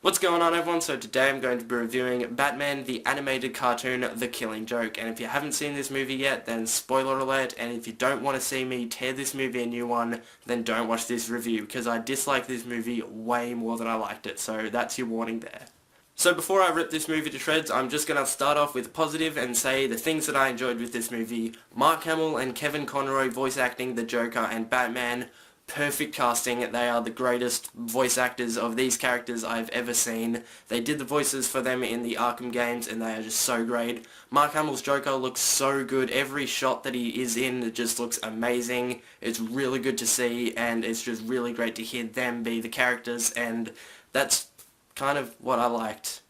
What's going on, everyone? So today I'm going to be reviewing Batman the animated cartoon The Killing Joke, and if you haven't seen this movie yet, then spoiler alert, and if you don't want to see me tear this movie a new one, then don't watch this review, because I disliked this movie way more than I liked it, so that's your warning there. So before I rip this movie to shreds, I'm just going to start off with positive and say the things that I enjoyed with this movie. Mark Hamill and Kevin Conroy voice acting the Joker and Batman. Perfect casting. They are the greatest voice actors of these characters I've ever seen. They did the voices for them in the Arkham games and they are just so great. Mark Hamill's Joker looks so good. Every shot that he is in, it just looks amazing. It's really good to see and it's just really great to hear them be the characters, and that's kind of what I liked.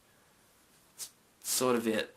Sort of it.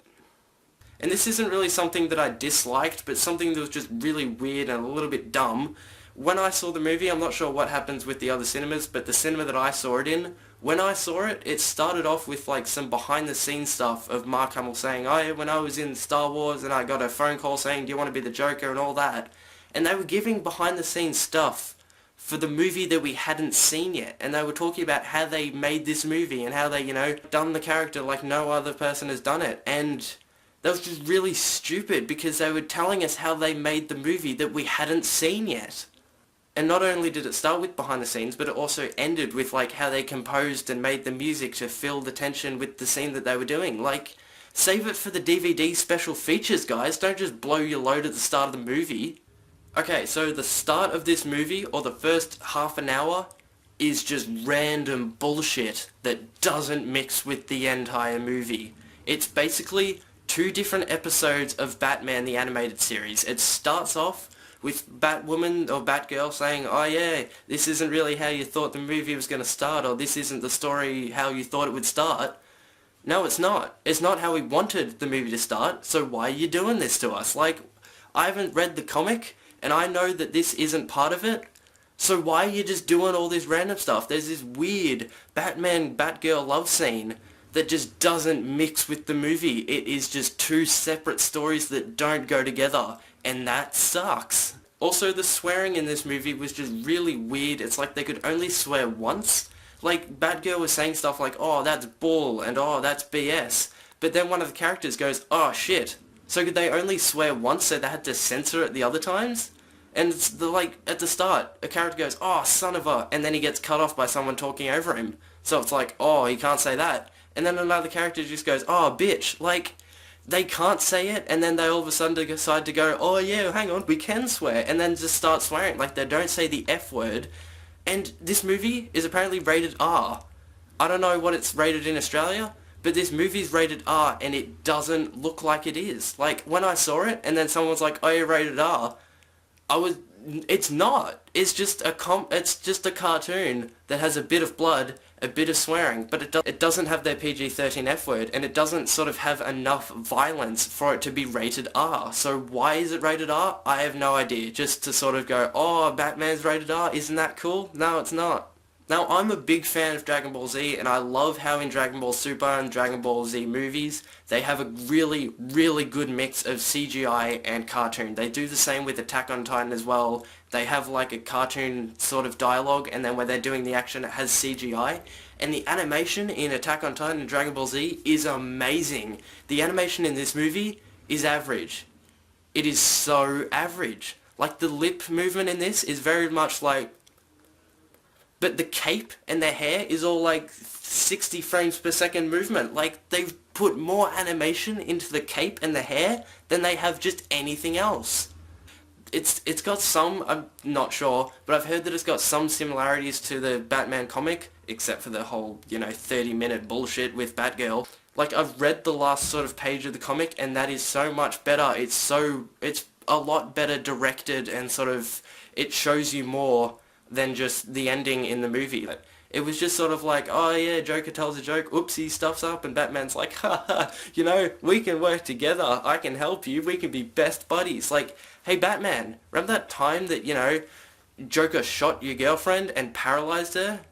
And this isn't really something that I disliked, but something that was just really weird and a little bit dumb. When I saw the movie, I'm not sure what happens with the other cinemas, but the cinema that I saw it in, when I saw it, it started off with like some behind the scenes stuff of Mark Hamill saying, oh yeah, when I was in Star Wars and I got a phone call saying, do you want to be the Joker and all that. And they were giving behind the scenes stuff for the movie that we hadn't seen yet, and they were talking about how they made this movie and how they, done the character like no other person has done it, and that was just really stupid because they were telling us how they made the movie that we hadn't seen yet. And not only did it start with behind the scenes, but it also ended with like how they composed and made the music to fill the tension with the scene that they were doing. Like, save it for the DVD special features, guys. Don't just blow your load at the start of the movie. Okay, so the start of this movie, or the first half an hour, is just random bullshit that doesn't mix with the entire movie. It's basically two different episodes of Batman the Animated Series. It starts off with Batwoman or Batgirl saying, oh yeah, this isn't really how you thought the movie was going to start, or this isn't the story how you thought it would start. No, it's not. It's not how we wanted the movie to start, so why are you doing this to us? Like, I haven't read the comic, and I know that this isn't part of it, so why are you just doing all this random stuff? There's this weird Batman-Batgirl love scene that just doesn't mix with the movie. It is just two separate stories that don't go together, and that sucks. Also, the swearing in this movie was just really weird. It's like they could only swear once. Like, Batgirl was saying stuff like, oh, that's bull, and oh, that's BS. But then one of the characters goes, oh, shit. So could they only swear once, so they had to censor it the other times? And it's like, at the start, a character goes, oh, son of a, and then he gets cut off by someone talking over him. So it's like, oh, he can't say that. And then another character just goes, oh, bitch. Like, they can't say it, and then they all of a sudden decide to go, oh yeah, hang on, we can swear, and then just start swearing. Like, they don't say the F word. And this movie is apparently rated R. I don't know what it's rated in Australia, but this movie's rated R, and it doesn't look like it is. Like, when I saw it, and then someone was like, oh, you're rated R, it's not. It's just a cartoon that has a bit of blood, a bit of swearing, but it doesn't have their PG-13 F word, and it doesn't sort of have enough violence for it to be rated R. So why is it rated R? I have no idea. Just to sort of go, oh, Batman's rated R, isn't that cool? No, it's not. Now, I'm a big fan of Dragon Ball Z, and I love how in Dragon Ball Super and Dragon Ball Z movies, they have a really, really good mix of CGI and cartoon. They do the same with Attack on Titan as well. They have like a cartoon sort of dialogue, and then when they're doing the action, it has CGI. And the animation in Attack on Titan and Dragon Ball Z is amazing. The animation in this movie is average. It is so average. Like, the lip movement in this is very much like... But the cape and their hair is all like 60 frames per second movement. Like, they've put more animation into the cape and the hair than they have just anything else. It's got some, I'm not sure, but I've heard that it's got some similarities to the Batman comic, except for the whole, 30-minute bullshit with Batgirl. Like, I've read the last sort of page of the comic, and that is so much better. It's a lot better directed, and sort of, it shows you more than just the ending in the movie. It was just sort of like, oh yeah, Joker tells a joke, oops, he stuffs up, and Batman's like, haha, we can work together, I can help you, we can be best buddies. Like, hey Batman, remember that time that, Joker shot your girlfriend and paralyzed her?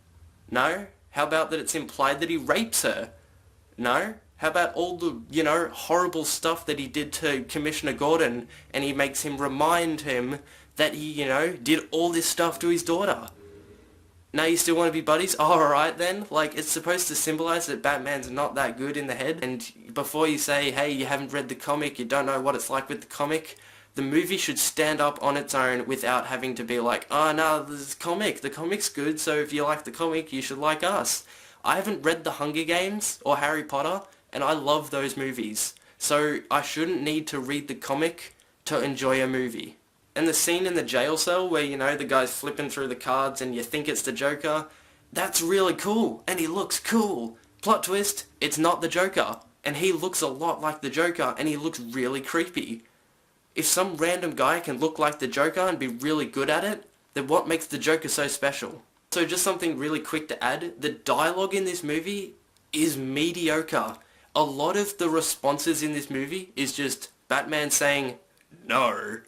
No? How about that it's implied that he rapes her? No? How about all the, horrible stuff that he did to Commissioner Gordon, and he makes him remind him that he, did all this stuff to his daughter? Now you still want to be buddies? Alright then. Like, it's supposed to symbolize that Batman's not that good in the head, and before you say, hey, you haven't read the comic, you don't know what it's like with the comic, the movie should stand up on its own without having to be like, oh no, this is comic, the comic's good, so if you like the comic, you should like us. I haven't read The Hunger Games or Harry Potter, and I love those movies, so I shouldn't need to read the comic to enjoy a movie. And the scene in the jail cell where, you know, the guy's flipping through the cards and you think it's the Joker, that's really cool, and he looks cool. Plot twist, it's not the Joker, and he looks a lot like the Joker, and he looks really creepy. If some random guy can look like the Joker and be really good at it, then what makes the Joker so special? So just something really quick to add, the dialogue in this movie is mediocre. A lot of the responses in this movie is just Batman saying, no.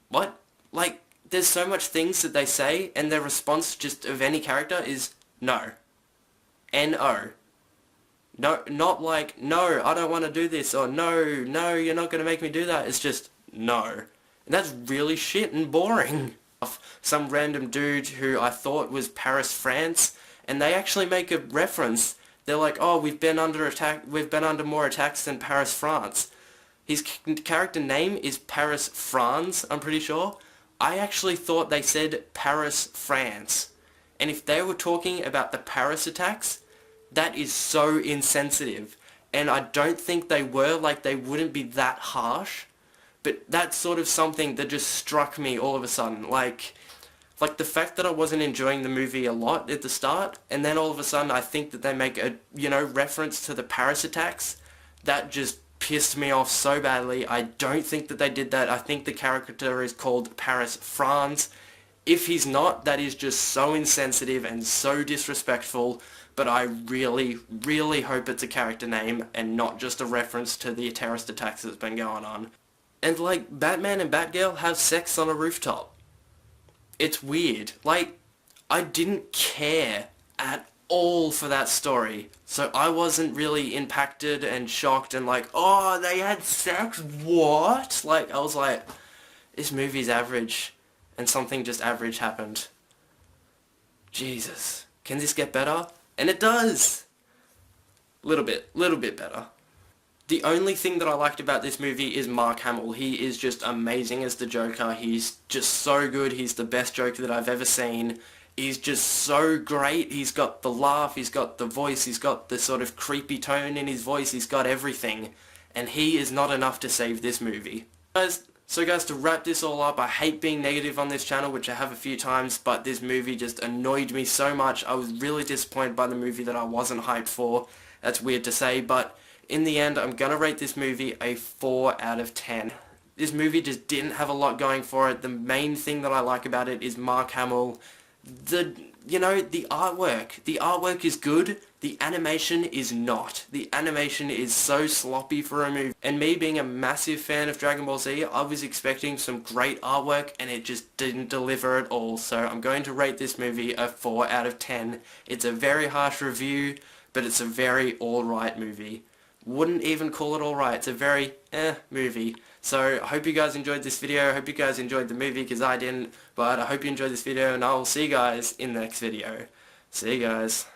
What? Like, there's so much things that they say, and their response just of any character is no. N-O. No, not like, no, I don't want to do this, or no, you're not going to make me do that. It's just, no. And that's really shit and boring. Some random dude who I thought was Paris, France, and they actually make a reference. They're like, oh, we've been under more attacks than Paris, France. His character name is Paris, France, I'm pretty sure. I actually thought they said Paris, France. And if they were talking about the Paris attacks, that is so insensitive. And I don't think they were, like they wouldn't be that harsh. But that's sort of something that just struck me all of a sudden. Like the fact that I wasn't enjoying the movie a lot at the start, and then all of a sudden I think that they make a, you know, reference to the Paris attacks, that just pissed me off so badly. I don't think that they did that. I think the character is called Paris France. If he's not, that is just so insensitive and so disrespectful, but I really, really hope it's a character name and not just a reference to the terrorist attacks that's been going on. And like, Batman and Batgirl have sex on a rooftop. It's weird. Like, I didn't care at all for that story. So I wasn't really impacted and shocked and like, oh, they had sex? What? Like, I was like, this movie's average. And something just average happened. Jesus. Can this get better? And it does! Little bit better. The only thing that I liked about this movie is Mark Hamill. He is just amazing as the Joker. He's just so good. He's the best Joker that I've ever seen. He's just so great. He's got the laugh, he's got the voice, he's got the sort of creepy tone in his voice, he's got everything. And he is not enough to save this movie. So guys, to wrap this all up, I hate being negative on this channel, which I have a few times, but this movie just annoyed me so much. I was really disappointed by the movie that I wasn't hyped for. That's weird to say, but in the end, I'm gonna rate this movie a 4 out of 10. This movie just didn't have a lot going for it. The main thing that I like about it is Mark Hamill. The artwork. The artwork is good. The animation is not. The animation is so sloppy for a movie. And me being a massive fan of Dragon Ball Z, I was expecting some great artwork and it just didn't deliver at all. So I'm going to rate this movie a 4 out of 10. It's a very harsh review, but it's a very alright movie. Wouldn't even call it alright. It's a very movie. So I hope you guys enjoyed this video. I hope you guys enjoyed the movie because I didn't. But I hope you enjoyed this video and I will see you guys in the next video. See you guys.